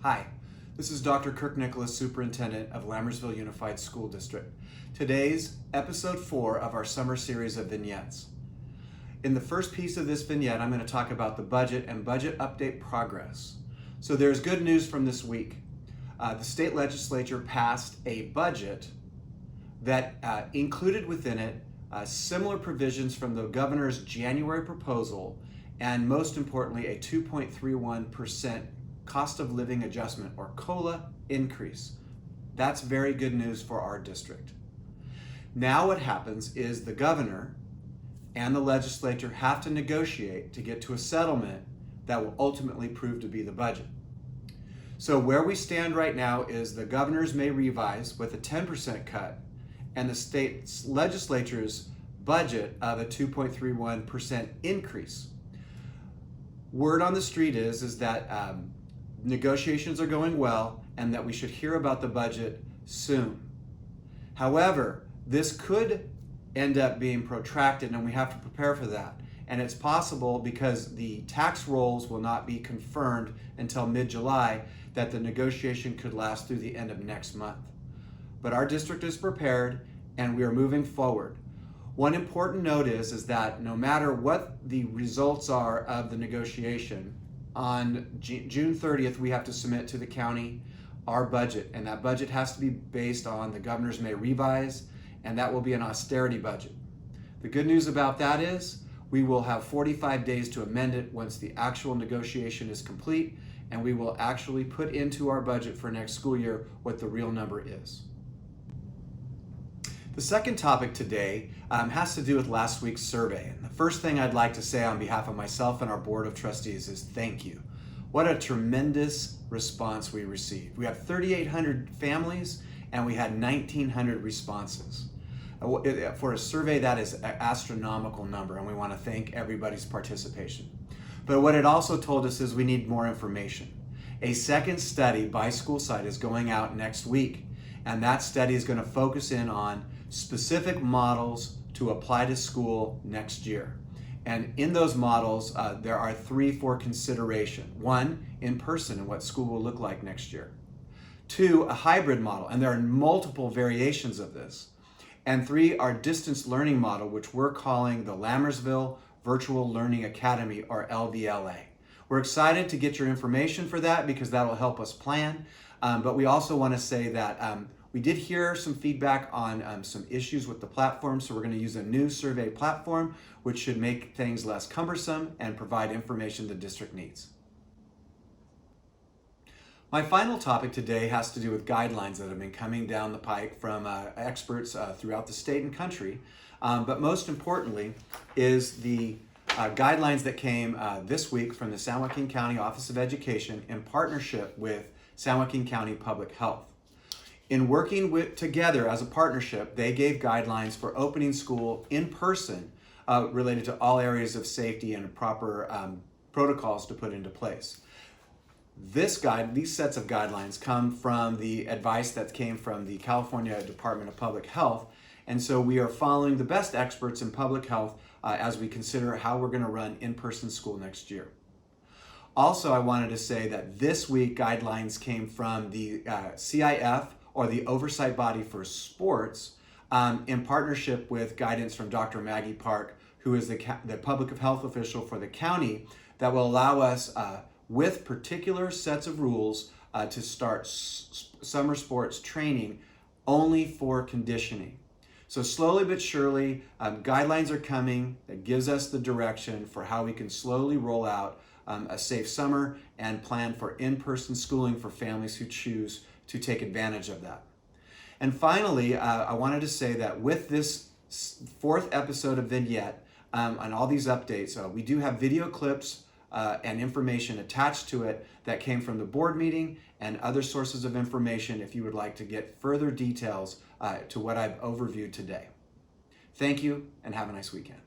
Hi, this is Dr. Kirk Nicholas, Superintendent of Lammersville Unified School District. Today's episode 4 of our summer series of vignettes. In the first piece of this vignette, I'm going to talk about the budget and budget update progress. So there's good news from this week. The state legislature passed a budget that included within it similar provisions from the governor's January proposal, and most importantly, a 2.31% cost of living adjustment, or COLA, increase. That's very good news for our district. Now what happens is the governor and the legislature have to negotiate to get to a settlement that will ultimately prove to be the budget. So where we stand right now is the governors may revise with a 10% cut and the state legislature's budget of a 2.31% increase. Word on the street is that negotiations are going well and that we should hear about the budget soon. However, this could end up being protracted and we have to prepare for that. And it's possible, because the tax rolls will not be confirmed until mid-July, that the negotiation could last through the end of next month. But our district is prepared and we are moving forward. One important note is that no matter what the results are of the negotiation, on June 30th, we have to submit to the county our budget, and that budget has to be based on the governors may revise, and that will be an austerity budget. The good news about that is we will have 45 days to amend it once the actual negotiation is complete, and we will actually put into our budget for next school year what the real number is. The second topic today has to do with last week's survey. And the first thing I'd like to say on behalf of myself and our Board of Trustees is thank you. What a tremendous response we received. We have 3,800 families and we had 1,900 responses. For a survey, that is an astronomical number, and we want to thank everybody's participation. But what it also told us is we need more information. A second study by SchoolSite is going out next week, and that study is going to focus in on specific models to apply to school next year. And in those models, there are 3 for consideration. 1, in person and what school will look like next year. 2, a hybrid model, and there are multiple variations of this. And 3, our distance learning model, which we're calling the Lammersville Virtual Learning Academy, or LVLA. We're excited to get your information for that because that will help us plan. But we also want to say that we did hear some feedback on some issues with the platform, so we're going to use a new survey platform, which should make things less cumbersome and provide information the district needs. My final topic today has to do with guidelines that have been coming down the pike from experts throughout the state and country, but most importantly is the guidelines that came this week from the San Joaquin County Office of Education in partnership with San Joaquin County Public Health. In working together as a partnership, they gave guidelines for opening school in person related to all areas of safety and proper protocols to put into place. These sets of guidelines come from the advice that came from the California Department of Public Health, and so we are following the best experts in public health as we consider how we're going to run in-person school next year. Also, I wanted to say that this week guidelines came from the CIF, or the Oversight Body for Sports, in partnership with guidance from Dr. Maggie Park, who is the public health official for the county, that will allow us with particular sets of rules to start summer sports training only for conditioning. So slowly but surely, guidelines are coming that gives us the direction for how we can slowly roll out a safe summer and plan for in-person schooling for families who choose to take advantage of that. And finally, I wanted to say that with this 4th episode of Vignette and all these updates, we do have video clips and information attached to it that came from the board meeting and other sources of information if you would like to get further details to what I've overviewed today. Thank you and have a nice weekend.